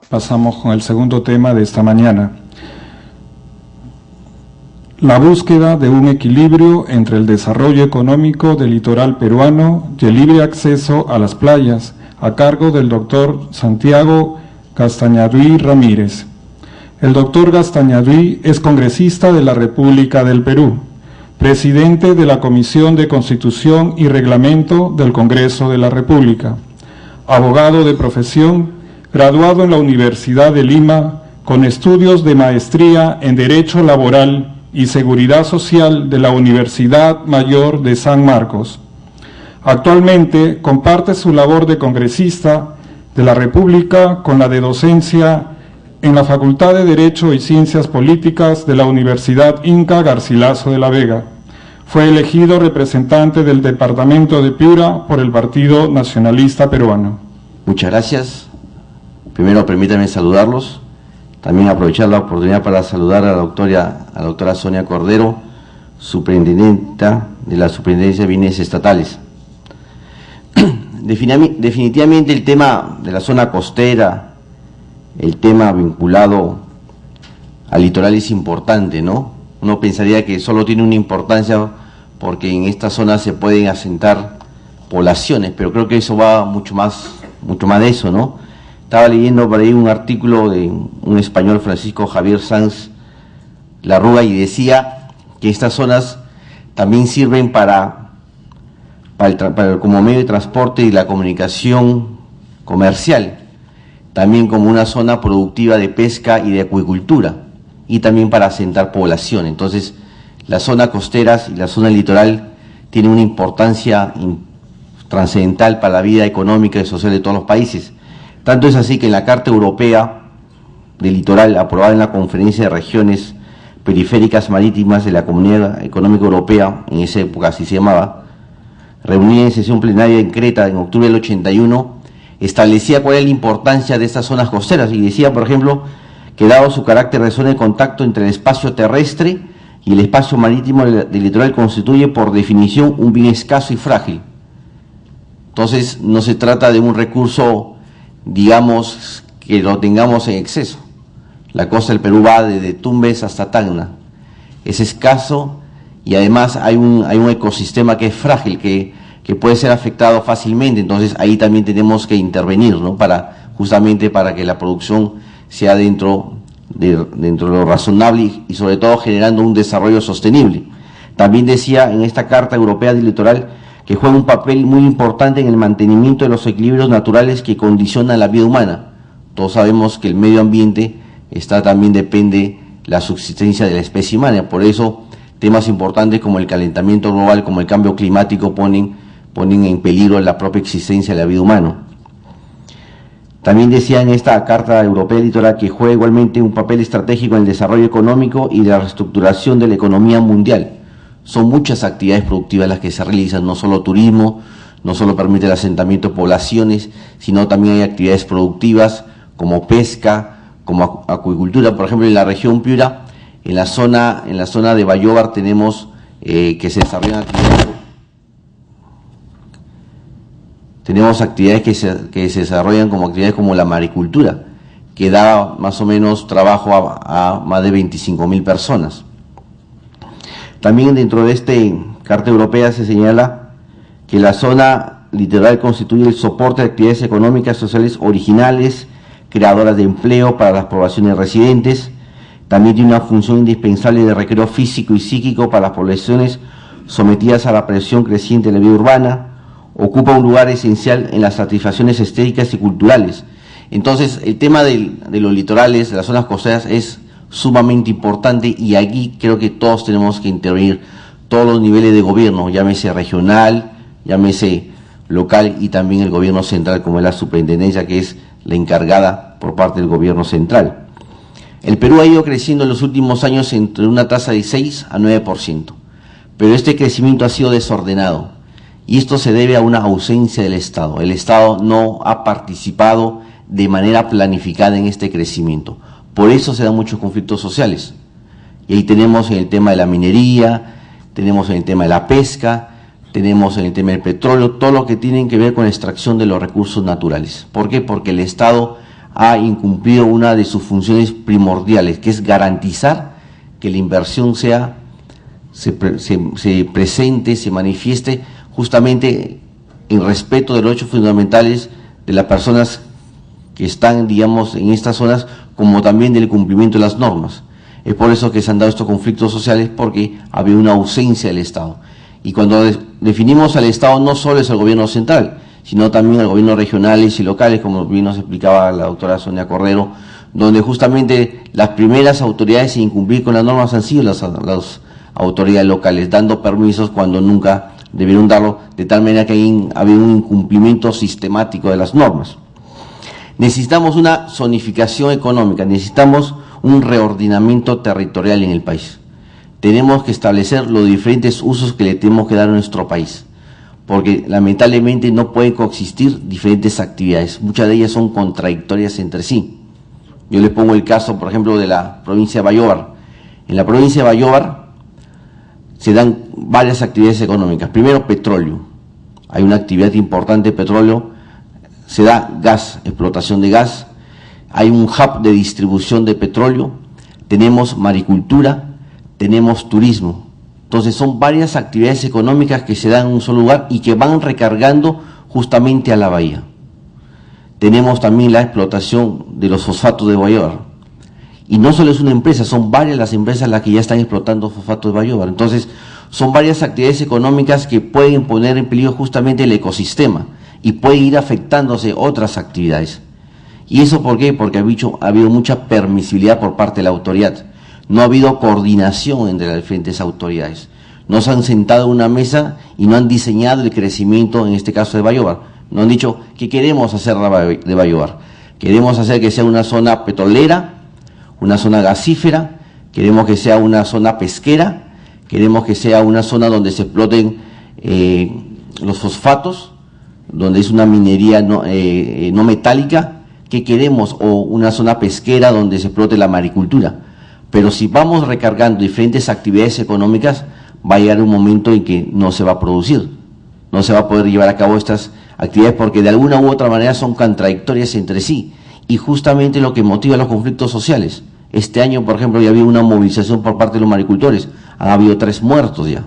Pasamos con el segundo tema de esta mañana. La búsqueda de un equilibrio entre el desarrollo económico del litoral peruano y el libre acceso a las playas, a cargo del doctor Santiago Castañaduy Ramírez. El doctor Castañaduy es congresista de la República del Perú, presidente de la Comisión de Constitución y Reglamento del Congreso de la República, abogado de profesión, graduado en la Universidad de Lima, con estudios de maestría en Derecho Laboral y Seguridad Social de la Universidad Mayor de San Marcos. Actualmente comparte su labor de congresista de la República con la de docencia en la Facultad de Derecho y Ciencias Políticas de la Universidad Inca Garcilaso de la Vega. Fue elegido representante del departamento de Piura por el Partido Nacionalista Peruano. Muchas gracias. Primero, permítanme saludarlos. También aprovechar la oportunidad para saludar a la doctora Sonia Cordero, superintendenta de la Superintendencia de Bienes Estatales. Definitivamente el tema de la zona costera, el tema vinculado al litoral es importante, ¿no? Uno pensaría que solo tiene una importancia porque en esta zona se pueden asentar poblaciones, pero creo que eso va mucho más de eso, ¿no? Estaba leyendo por ahí un artículo de un español, Francisco Javier Sanz Larruga, y decía que estas zonas también sirven como medio de transporte y la comunicación comercial, también como una zona productiva de pesca y de acuicultura, y también para asentar población. Entonces, las zonas costeras y la zona litoral tienen una importancia trascendental para la vida económica y social de todos los países. Tanto es así que en la Carta Europea del Litoral, aprobada en la Conferencia de Regiones Periféricas Marítimas de la Comunidad Económica Europea, en esa época así se llamaba, reunida en sesión plenaria en Creta en octubre del 81, establecía cuál es la importancia de estas zonas costeras y decía, por ejemplo, que dado su carácter de zona de contacto entre el espacio terrestre y el espacio marítimo del litoral, constituye por definición un bien escaso y frágil. Entonces no se trata de un recurso, digamos, que lo tengamos en exceso. La costa del Perú va desde Tumbes hasta Tacna. Es escaso y además hay un ecosistema que es frágil, que puede ser afectado fácilmente. Entonces ahí también tenemos que intervenir, ¿no? Justamente para que la producción sea dentro de lo razonable y sobre todo generando un desarrollo sostenible. También decía en esta Carta Europea del Litoral que juega un papel muy importante en el mantenimiento de los equilibrios naturales que condicionan la vida humana. Todos sabemos que el medio ambiente también depende la subsistencia de la especie humana, por eso temas importantes como el calentamiento global, como el cambio climático ponen en peligro la propia existencia de la vida humana. También decía en esta Carta Europea del Litoral que juega igualmente un papel estratégico en el desarrollo económico y la reestructuración de la economía mundial. Son muchas actividades productivas las que se realizan, no solo turismo, no solo permite el asentamiento de poblaciones, sino también hay actividades productivas como pesca, como acuicultura. Por ejemplo, en la región Piura, en la zona de Bayóvar tenemos que se desarrollan actividades. Tenemos actividades que se desarrollan como actividades como la maricultura, que da más o menos trabajo a más de 25.000 personas. También dentro de esta Carta Europea se señala que la zona litoral constituye el soporte de actividades económicas y sociales originales, creadoras de empleo para las poblaciones residentes. También tiene una función indispensable de recreo físico y psíquico para las poblaciones sometidas a la presión creciente de la vida urbana. Ocupa un lugar esencial en las satisfacciones estéticas y culturales. Entonces, el tema de los litorales, de las zonas costeras, es sumamente importante, y aquí creo que todos tenemos que intervenir, todos los niveles de gobierno, llámese regional, llámese local y también el gobierno central, como es la superintendencia, que es la encargada por parte del gobierno central. El Perú ha ido creciendo en los últimos años entre una tasa de 6 a 9%, pero este crecimiento ha sido desordenado y esto se debe a una ausencia del Estado. El Estado no ha participado de manera planificada en este crecimiento. Por eso se dan muchos conflictos sociales. Y ahí tenemos en el tema de la minería, tenemos en el tema de la pesca, tenemos en el tema del petróleo, todo lo que tiene que ver con la extracción de los recursos naturales. ¿Por qué? Porque el Estado ha incumplido una de sus funciones primordiales, que es garantizar que la inversión se presente, se manifieste justamente en respeto de los derechos fundamentales de las personas que están, digamos, en estas zonas, como también del cumplimiento de las normas. Es por eso que se han dado estos conflictos sociales, porque había una ausencia del Estado. Y cuando definimos al Estado, no solo es el gobierno central, sino también el gobierno regionales y locales, como bien nos explicaba la doctora Sonia Cordero, donde justamente las primeras autoridades en incumplir con las normas han sido las autoridades locales, dando permisos cuando nunca debieron darlo, de tal manera que había un incumplimiento sistemático de las normas. Necesitamos una zonificación económica, necesitamos un reordenamiento territorial en el país. Tenemos que establecer los diferentes usos que le tenemos que dar a nuestro país, porque lamentablemente no pueden coexistir diferentes actividades, muchas de ellas son contradictorias entre sí. Yo les pongo el caso, por ejemplo, de la provincia de Bayobar. En la provincia de Bayobar se dan varias actividades económicas. Primero, petróleo. Hay una actividad importante de petróleo, se da gas, explotación de gas, hay un hub de distribución de petróleo, tenemos maricultura, tenemos turismo. Entonces son varias actividades económicas que se dan en un solo lugar y que van recargando justamente a la bahía. Tenemos también la explotación de los fosfatos de Bayobar. Y no solo es una empresa, son varias las empresas las que ya están explotando fosfatos de Bayobar. Entonces son varias actividades económicas que pueden poner en peligro justamente el ecosistema y pueden ir afectándose otras actividades. ¿Y eso por qué? Porque ha habido mucha permisibilidad por parte de la autoridad. No ha habido coordinación entre las diferentes autoridades. No se han sentado en una mesa y no han diseñado el crecimiento, en este caso de Bayobar. No han dicho, ¿qué queremos hacer de Bayobar? Queremos hacer que sea una zona petrolera, una zona gasífera, queremos que sea una zona pesquera, queremos que sea una zona donde se exploten los fosfatos, donde es una minería no metálica. ¿Qué queremos? O una zona pesquera donde se explote la maricultura. Pero si vamos recargando diferentes actividades económicas, va a llegar un momento en que no se va a producir, no se va a poder llevar a cabo estas actividades porque de alguna u otra manera son contradictorias entre sí y justamente lo que motiva los conflictos sociales. Este año, por ejemplo, ya había una movilización por parte de los maricultores, han habido 3 muertos ya.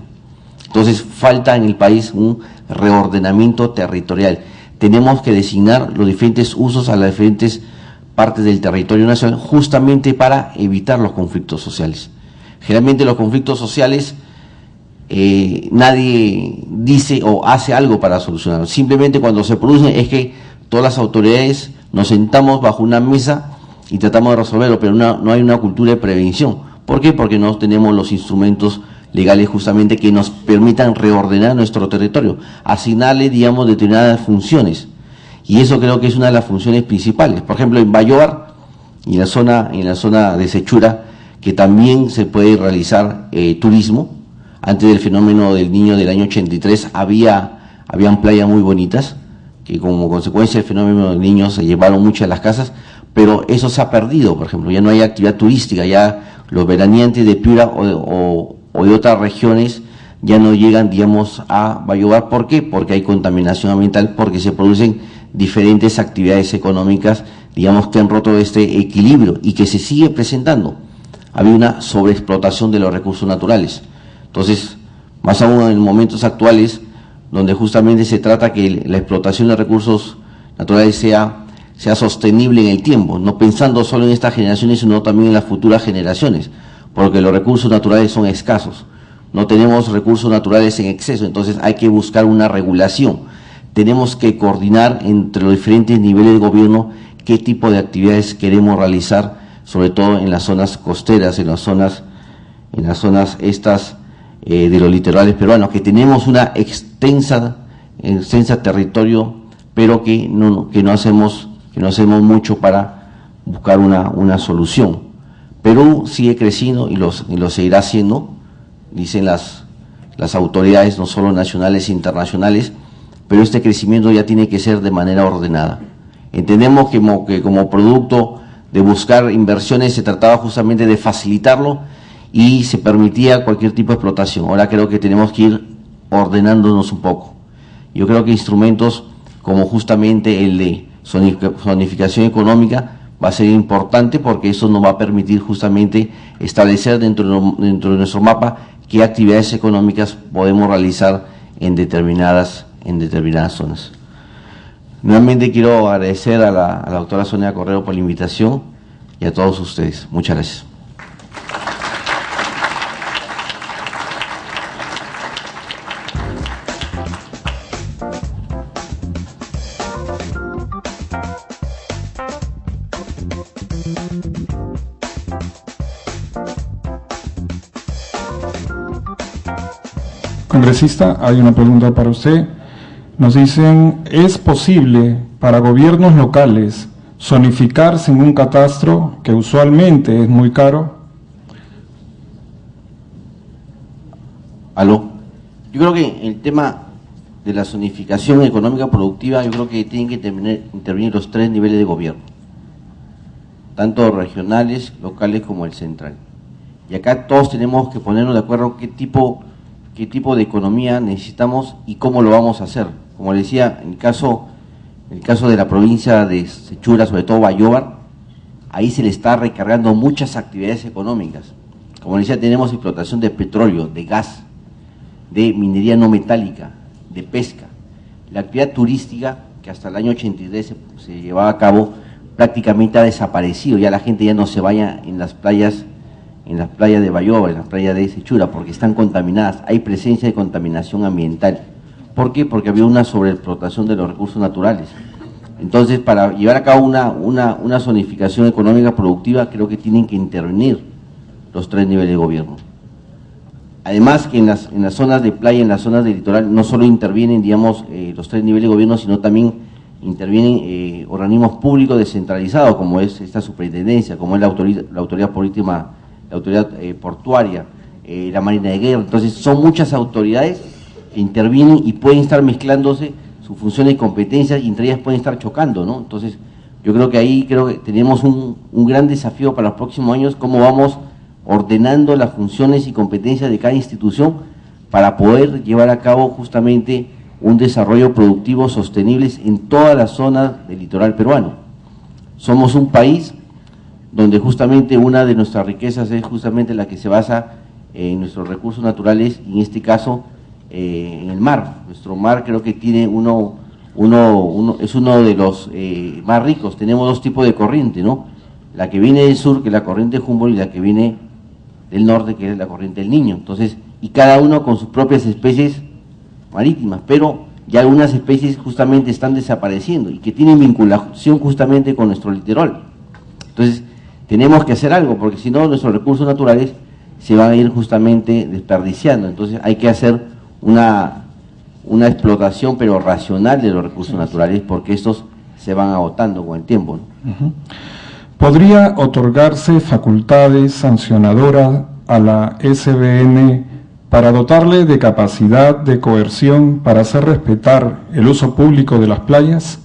Entonces falta en el país un reordenamiento territorial. Tenemos que designar los diferentes usos a las diferentes partes del territorio nacional justamente para evitar los conflictos sociales. Generalmente los conflictos sociales nadie dice o hace algo para solucionarlos. Simplemente cuando se producen es que todas las autoridades nos sentamos bajo una mesa y tratamos de resolverlo, pero no hay una cultura de prevención. ¿Por qué? Porque no tenemos los instrumentos legales justamente que nos permitan reordenar nuestro territorio, asignarle, digamos, determinadas funciones. Y eso creo que es una de las funciones principales. Por ejemplo, en Bayobar y en la zona de Sechura, que también se puede realizar turismo. Antes del fenómeno del Niño del año 83 habían playas muy bonitas, que como consecuencia del fenómeno del Niño se llevaron muchas de las casas, pero eso se ha perdido, por ejemplo, ya no hay actividad turística, ya los veraneantes de Piura o de otras regiones ya no llegan, digamos, a Bayobar. ¿Por qué? Porque hay contaminación ambiental, porque se producen diferentes actividades económicas, digamos, que han roto este equilibrio y que se sigue presentando. Había una sobreexplotación de los recursos naturales. Entonces, más aún en momentos actuales, donde justamente se trata que la explotación de recursos naturales sea sostenible en el tiempo, no pensando solo en estas generaciones, sino también en las futuras generaciones, porque los recursos naturales son escasos. No tenemos recursos naturales en exceso, entonces hay que buscar una regulación. Tenemos que coordinar entre los diferentes niveles de gobierno qué tipo de actividades queremos realizar sobre todo en las zonas costeras, en las zonas estas de los litorales peruanos, que tenemos una extensa territorio, pero que no hacemos mucho para buscar una solución. Perú sigue creciendo y lo seguirá haciendo, dicen las autoridades, no solo nacionales e internacionales, pero este crecimiento ya tiene que ser de manera ordenada. Entendemos que como producto de buscar inversiones se trataba justamente de facilitarlo y se permitía cualquier tipo de explotación. Ahora creo que tenemos que ir ordenándonos un poco. Yo creo que instrumentos como justamente el de zonificación económica va a ser importante, porque eso nos va a permitir justamente establecer dentro de nuestro mapa qué actividades económicas podemos realizar en determinadas zonas. Nuevamente quiero agradecer a la doctora Sonia Correro por la invitación y a todos ustedes. Muchas gracias. Congresista, hay una pregunta para usted. Nos dicen, ¿es posible para gobiernos locales zonificar sin un catastro, que usualmente es muy caro? ¿Aló? Yo creo que el tema de la zonificación económica productiva, yo creo que tienen que intervenir los 3 niveles de gobierno, tanto regionales, locales como el central. Y acá todos tenemos que ponernos de acuerdo qué tipo de economía necesitamos y cómo lo vamos a hacer. Como le decía, en el caso de la provincia de Sechura, sobre todo Bayóvar, ahí se le está recargando muchas actividades económicas. Como le decía, tenemos explotación de petróleo, de gas, de minería no metálica, de pesca. La actividad turística, que hasta el año 83 se llevaba a cabo, prácticamente ha desaparecido. Ya la gente ya no se vaya en las playas de Bayóvar, en las playas de Sechura, porque están contaminadas. Hay presencia de contaminación ambiental. ¿Por qué? Porque había una sobreexplotación de los recursos naturales. Entonces, para llevar a cabo una zonificación económica productiva, creo que tienen que intervenir los 3 niveles de gobierno. Además, que en las zonas de playa, en las zonas del litoral, no solo intervienen, digamos, los 3 niveles de gobierno, sino también intervienen organismos públicos descentralizados, como es esta superintendencia, como es la autoridad portuaria, la Marina de Guerra. Entonces, son muchas autoridades que intervienen y pueden estar mezclándose sus funciones y competencias, y entre ellas pueden estar chocando, ¿no? Entonces, yo creo que ahí tenemos un gran desafío para los próximos años, cómo vamos ordenando las funciones y competencias de cada institución para poder llevar a cabo justamente un desarrollo productivo sostenible en todas las zonas del litoral peruano. Somos un país donde justamente una de nuestras riquezas es justamente la que se basa en nuestros recursos naturales, y en este caso en el mar. Nuestro mar creo que tiene es uno de los más ricos. Tenemos 2 tipos de corriente, ¿no? La que viene del sur, que es la corriente Humboldt, y la que viene del norte, que es la corriente del Niño. Entonces, y cada uno con sus propias especies marítimas, pero ya algunas especies justamente están desapareciendo y que tienen vinculación justamente con nuestro litoral. Entonces, tenemos que hacer algo, porque si no, nuestros recursos naturales se van a ir justamente desperdiciando. Entonces, hay que hacer una explotación, pero racional, de los recursos naturales, porque estos se van agotando con el tiempo, ¿no? ¿Podría otorgarse facultades sancionadoras a la SBN para dotarle de capacidad de coerción para hacer respetar el uso público de las playas?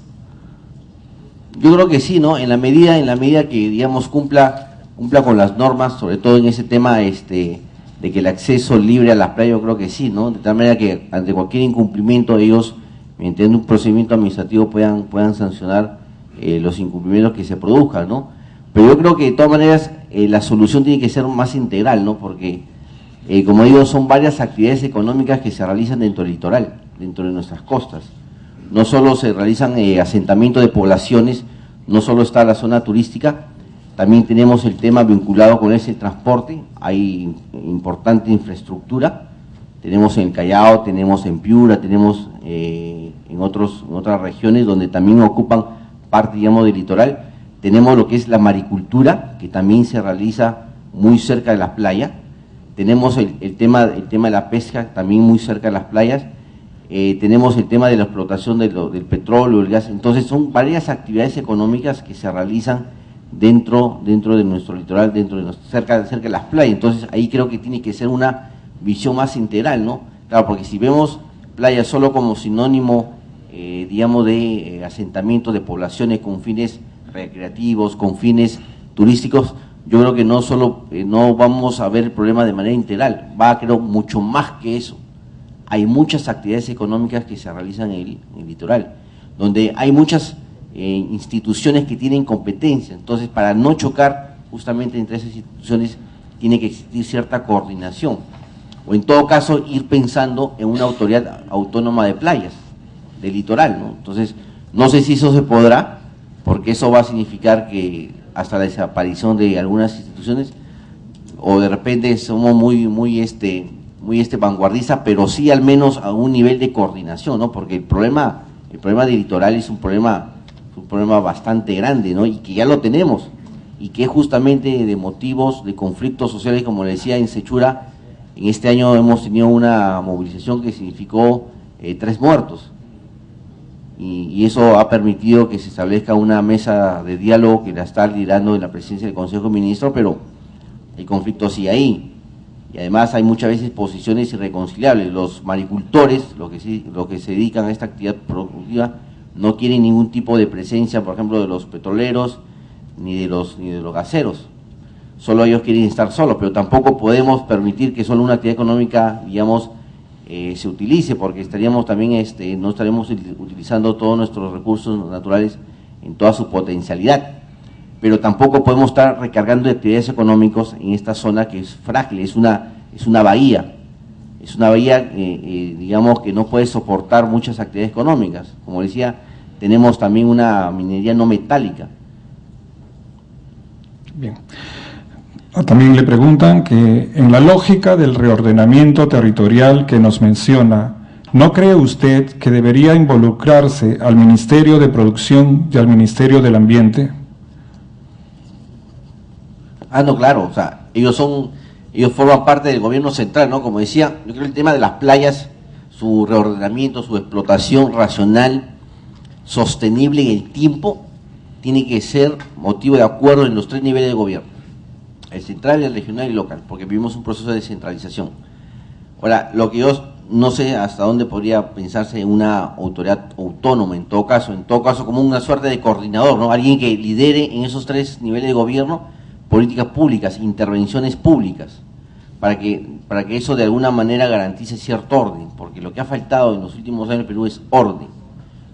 Yo creo que sí, ¿no? En la medida que, digamos, cumpla con las normas, sobre todo en ese tema de que el acceso libre a las playas, yo creo que sí, ¿no? De tal manera que ante cualquier incumplimiento ellos, mediante un procedimiento administrativo, puedan sancionar los incumplimientos que se produzcan, ¿no? Pero yo creo que de todas maneras la solución tiene que ser más integral, ¿no? Porque, como digo, son varias actividades económicas que se realizan dentro del litoral, dentro de nuestras costas. No solo se realizan asentamientos de poblaciones, no solo está la zona turística, también tenemos el tema vinculado con ese transporte. Hay importante infraestructura, tenemos en el Callao, tenemos en Piura, tenemos en otras regiones donde también ocupan parte, digamos, del litoral, tenemos lo que es la maricultura, que también se realiza muy cerca de las playas, tenemos el tema de la pesca también muy cerca de las playas, tenemos el tema de la explotación del petróleo, el gas. Entonces son varias actividades económicas que se realizan dentro de nuestro litoral, cerca de las playas. Entonces ahí creo que tiene que ser una visión más integral, ¿no? Claro, porque si vemos playas solo como sinónimo, digamos, de asentamientos de poblaciones con fines recreativos, con fines turísticos, yo creo que no vamos a ver el problema de manera integral, va, creo, mucho más que eso. Hay muchas actividades económicas que se realizan en el litoral, donde hay muchas instituciones que tienen competencia. Entonces, para no chocar justamente entre esas instituciones, tiene que existir cierta coordinación, o en todo caso ir pensando en una autoridad autónoma de playas, del litoral, ¿no? Entonces, no sé si eso se podrá, porque eso va a significar que hasta la desaparición de algunas instituciones, o de repente somos muy vanguardistas, pero sí al menos a un nivel de coordinación, ¿no? Porque el problema del litoral es un problema bastante grande, ¿no? Y que ya lo tenemos, y que es justamente de motivos de conflictos sociales, como le decía, en Sechura, en este año hemos tenido una movilización que significó 3 muertos, y eso ha permitido que se establezca una mesa de diálogo que la está liderando en la presidencia del Consejo de Ministros, pero el conflicto sigue ahí, y además hay muchas veces posiciones irreconciliables. Los maricultores, los que se dedican a esta actividad productiva, no quieren ningún tipo de presencia, por ejemplo, de los petroleros ni de los gaseros. Solo ellos quieren estar solos, pero tampoco podemos permitir que solo una actividad económica, digamos, se utilice, porque estaríamos también no estaríamos utilizando todos nuestros recursos naturales en toda su potencialidad. Pero tampoco podemos estar recargando de actividades económicas en esta zona que es frágil, es una bahía. Es una bahía, digamos, que no puede soportar muchas actividades económicas. Como decía, tenemos también una minería no metálica. Bien. También le preguntan que en la lógica del reordenamiento territorial que nos menciona, ¿no cree usted que debería involucrarse al Ministerio de Producción y al Ministerio del Ambiente? No, claro, o sea, ellos forman parte del gobierno central, ¿no? Como decía, yo creo que el tema de las playas, su reordenamiento, su explotación racional, sostenible en el tiempo, tiene que ser motivo de acuerdo en los 3 niveles de gobierno, el central, el regional y el local, porque vivimos un proceso de descentralización. Ahora, lo que yo no sé hasta dónde podría pensarse en una autoridad autónoma, en todo caso como una suerte de coordinador, ¿no? Alguien que lidere en esos 3 niveles de gobierno políticas públicas, intervenciones públicas, para que eso de alguna manera garantice cierto orden, porque lo que ha faltado en los últimos años en el Perú es orden.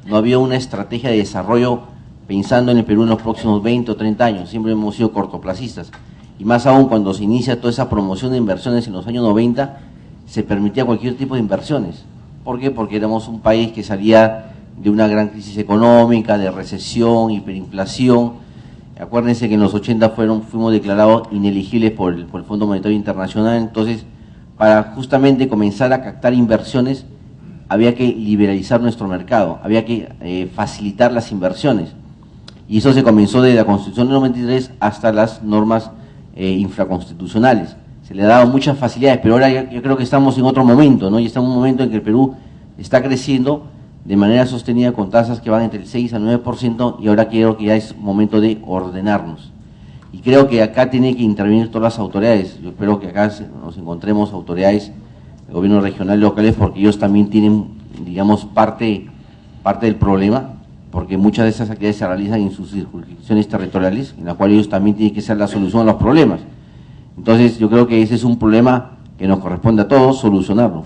No había una estrategia de desarrollo pensando en el Perú en los próximos 20 o 30 años, siempre hemos sido cortoplacistas, y más aún cuando se inicia toda esa promoción de inversiones en los años 90, se permitía cualquier tipo de inversiones. ¿Por qué? Porque éramos un país que salía de una gran crisis económica, de recesión, hiperinflación. Acuérdense que en los 80 fuimos declarados inelegibles por el Fondo Monetario Internacional. Entonces, para justamente comenzar a captar inversiones, había que liberalizar nuestro mercado, había que facilitar las inversiones. Y eso se comenzó desde la Constitución del 93 hasta las normas infraconstitucionales. Se le ha dado muchas facilidades, pero ahora yo creo que estamos en otro momento, ¿no? Y estamos en un momento en que el Perú está creciendo de manera sostenida con tasas que van entre el 6 al 9%, y ahora creo que ya es momento de ordenarnos. Y creo que acá tienen que intervenir todas las autoridades. Yo espero que acá nos encontremos autoridades del gobierno regional y locales, porque ellos también tienen, digamos, parte del problema, porque muchas de esas actividades se realizan en sus circunscripciones territoriales, en la cual ellos también tienen que ser la solución a los problemas. Entonces yo creo que ese es un problema que nos corresponde a todos solucionarlo.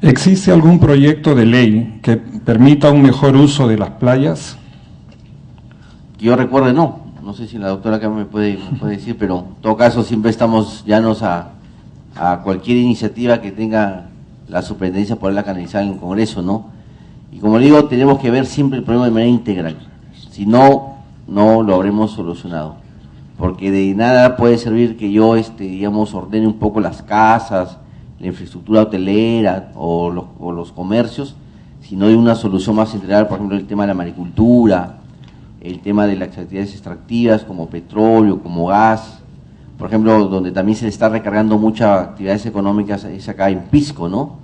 ¿Existe algún proyecto de ley que permita un mejor uso de las playas? Que yo recuerde, no sé si la doctora acá me puede decir, pero en todo caso siempre estamos llanos a cualquier iniciativa que tenga la superintendencia poderla canalizar en el Congreso, ¿no? Y como digo, tenemos que ver siempre el problema de manera integral, si no lo habremos solucionado, porque de nada puede servir que yo, digamos, ordene un poco las casas, la infraestructura hotelera o los comercios, si no hay una solución más integral, por ejemplo, el tema de la maricultura, el tema de las actividades extractivas como petróleo, como gas. Por ejemplo, donde también se le está recargando muchas actividades económicas es acá en Pisco, ¿no?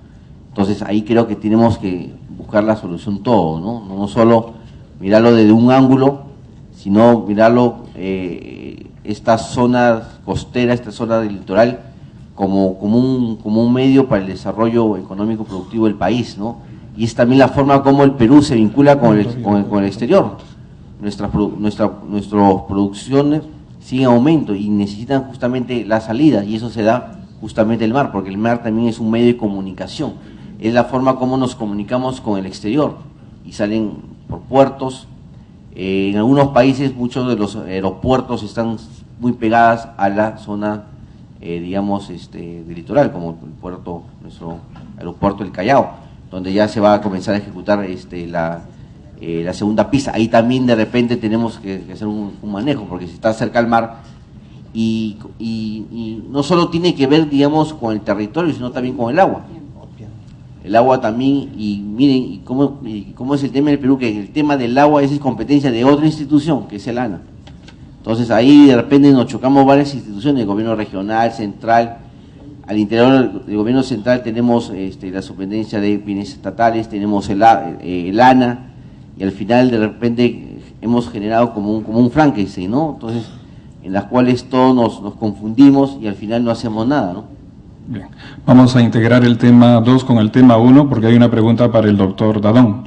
Entonces ahí creo que tenemos que buscar la solución todo, ¿no? No solo mirarlo desde un ángulo, sino mirarlo, esta zona costera, esta zona del litoral, como un medio para el desarrollo económico productivo del país, ¿no? Y es también la forma como el Perú se vincula con el exterior. Nuestras producciones siguen en aumento y necesitan justamente la salida, y eso se da justamente el mar, porque el mar también es un medio de comunicación, es la forma como nos comunicamos con el exterior, y salen por puertos. En algunos países muchos de los aeropuertos están muy pegadas a la zona, digamos, del litoral, como nuestro aeropuerto del Callao, donde ya se va a comenzar a ejecutar la segunda pista. Ahí también de repente tenemos que hacer un manejo, porque si está cerca al mar, y no solo tiene que ver, digamos, con el territorio, sino también con el agua. El agua también, y miren, y cómo es el tema del Perú, que el tema del agua es competencia de otra institución, que es el ANA. Entonces ahí de repente nos chocamos varias instituciones, el gobierno regional, central. Al interior del gobierno central tenemos la superintendencia de bienes estatales, tenemos el ANA, y al final de repente hemos generado como un Frankenstein, ¿no? Entonces, en las cuales todos nos confundimos y al final no hacemos nada, ¿no? Bien, vamos a integrar el tema 2 con el tema 1 porque hay una pregunta para el doctor Dadón.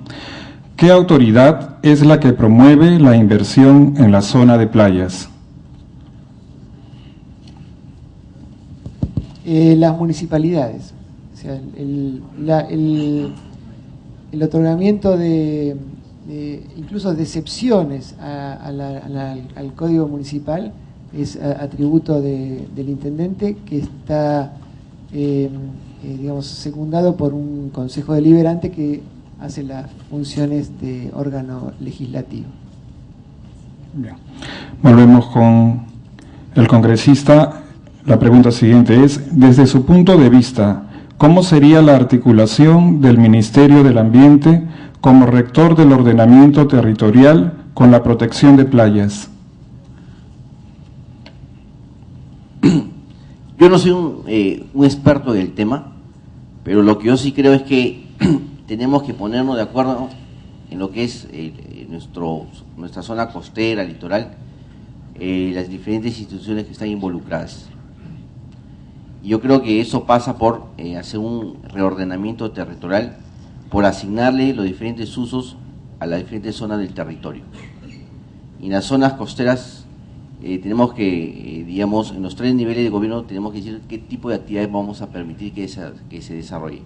¿Qué autoridad es la que promueve la inversión en la zona de playas? Las municipalidades. O sea, el otorgamiento de incluso de excepciones al Código Municipal es atributo del intendente, que está digamos, secundado por un consejo deliberante que hace las funciones de órgano legislativo. Bien. Volvemos con el congresista. La pregunta siguiente es, desde su punto de vista, ¿cómo sería la articulación del Ministerio del Ambiente como rector del ordenamiento territorial con la protección de playas? Yo no soy un experto del tema, pero lo que yo sí creo es que tenemos que ponernos de acuerdo en lo que es nuestra zona costera, litoral, las diferentes instituciones que están involucradas. Y yo creo que eso pasa por hacer un reordenamiento territorial, por asignarle los diferentes usos a las diferentes zonas del territorio. Y en las zonas costeras tenemos que, digamos, en los 3 niveles de gobierno tenemos que decir qué tipo de actividades vamos a permitir que se desarrolle.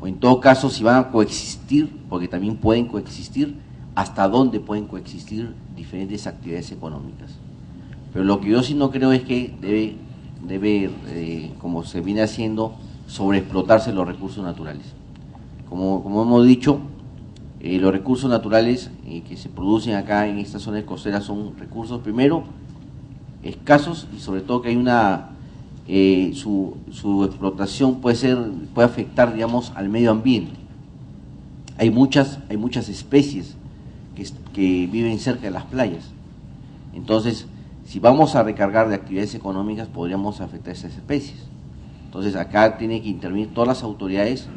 O en todo caso, si van a coexistir, porque también pueden coexistir, hasta dónde pueden coexistir diferentes actividades económicas. Pero lo que yo sí no creo es que debe como se viene haciendo, sobreexplotarse los recursos naturales. Como hemos dicho, los recursos naturales que se producen acá en estas zonas costeras son recursos, primero, escasos, y sobre todo que hay su explotación puede afectar, digamos, al medio ambiente. Hay muchas especies que viven cerca de las playas. Entonces, si vamos a recargar de actividades económicas, podríamos afectar a esas especies. Entonces, acá tiene que intervenir todas las autoridades,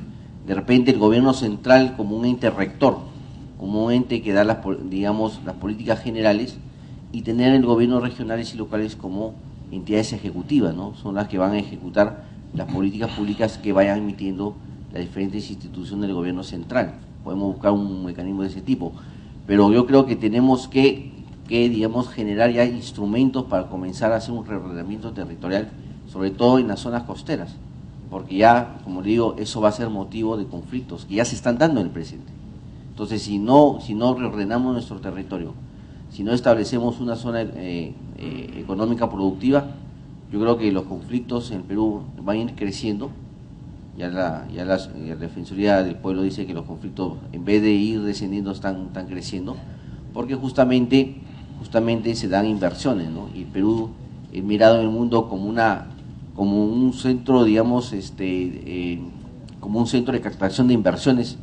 de repente el gobierno central como un ente rector, como un ente que da las políticas generales, y tener el gobierno regionales y locales como entidades ejecutivas, ¿no? Son las que van a ejecutar las políticas públicas que vayan emitiendo las diferentes instituciones del gobierno central. Podemos buscar un mecanismo de ese tipo, pero yo creo que tenemos que digamos, generar ya instrumentos para comenzar a hacer un reordenamiento territorial, sobre todo en las zonas costeras, porque ya, como le digo, eso va a ser motivo de conflictos que ya se están dando en el presente. Entonces, si no reordenamos nuestro territorio, si no establecemos una zona económica productiva, yo creo que los conflictos en Perú van a ir creciendo. Ya la Defensoría del Pueblo dice que los conflictos, en vez de ir descendiendo, están creciendo, porque justamente se dan inversiones, ¿no? Y Perú es mirado en el mundo como un centro, digamos, como un centro de captación de inversiones,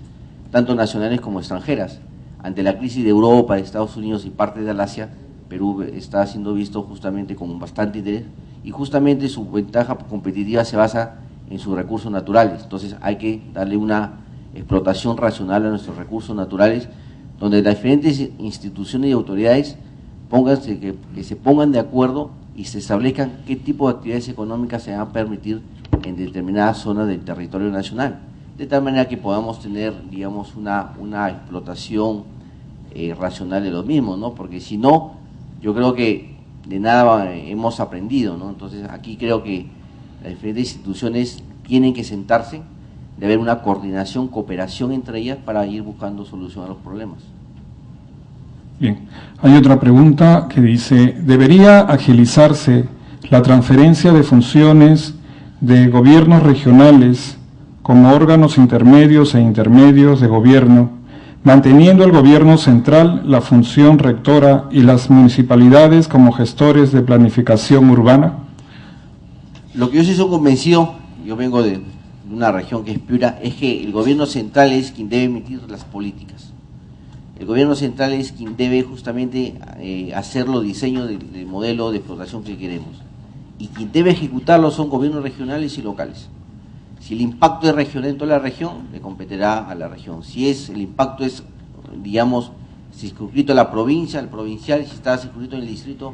tanto nacionales como extranjeras. ante la crisis de Europa, de Estados Unidos y parte de Asia, Perú está siendo visto justamente con bastante interés y justamente su ventaja competitiva se basa en sus recursos naturales. Entonces hay que darle una explotación racional a nuestros recursos naturales, donde las diferentes instituciones y autoridades que se pongan de acuerdo y se establezcan qué tipo de actividades económicas se van a permitir en determinadas zonas del territorio nacional, de tal manera que podamos tener, digamos, una explotación racional de los mismos, ¿no? Porque si no, yo creo que de nada hemos aprendido, ¿no? Entonces aquí creo que las diferentes instituciones tienen que sentarse, de haber una coordinación, cooperación entre ellas para ir buscando solución a los problemas. Bien, hay otra pregunta que dice, ¿debería agilizarse la transferencia de funciones de gobiernos regionales como órganos intermedios e intermedios de gobierno, manteniendo el gobierno central la función rectora y las municipalidades como gestores de planificación urbana? Lo que yo sí soy convencido, yo vengo de una región que es Piura, es que el gobierno central es quien debe emitir las políticas. El gobierno central es quien debe justamente hacer los diseños del modelo de explotación que queremos. Y quien debe ejecutarlo son gobiernos regionales y locales. Si el impacto es regional en toda la región, le competirá a la región. Si el impacto es, digamos, circunscrito a la provincia, al provincial, y si está circunscrito en el distrito,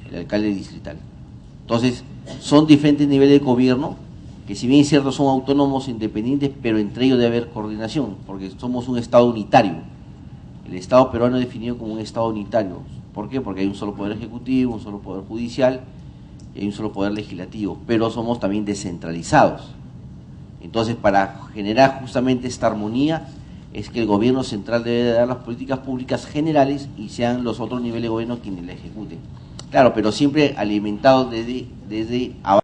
el alcalde distrital. Entonces, son diferentes niveles de gobierno, que si bien es cierto son autónomos, independientes, pero entre ellos debe haber coordinación, porque somos un Estado unitario. El Estado peruano es definido como un Estado unitario. ¿Por qué? Porque hay un solo poder ejecutivo, un solo poder judicial, y hay un solo poder legislativo, pero somos también descentralizados. Entonces, para generar justamente esta armonía, es que el gobierno central debe dar las políticas públicas generales y sean los otros niveles de gobierno quienes la ejecuten. Claro, pero siempre alimentados desde abajo.